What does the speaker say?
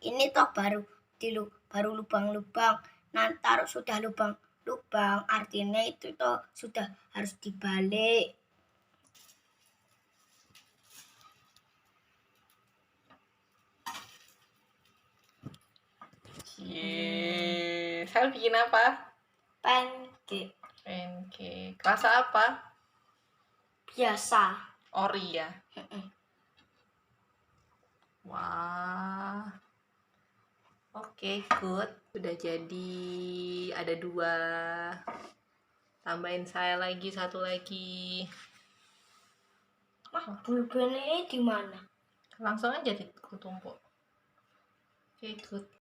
ini toh baru lubang-lubang. Nah, taruh sudah lubang-lubang, artinya itu toh sudah harus dibalik. Saya bikin apa? Pancake. Pancake. Rasa apa? Biasa. Ori ya? Wah. Oke, good. Udah jadi. Ada 2. Tambahin saya lagi, 1 lagi. Pulpennya di mana? Langsung aja ditumpuk. Oke, good.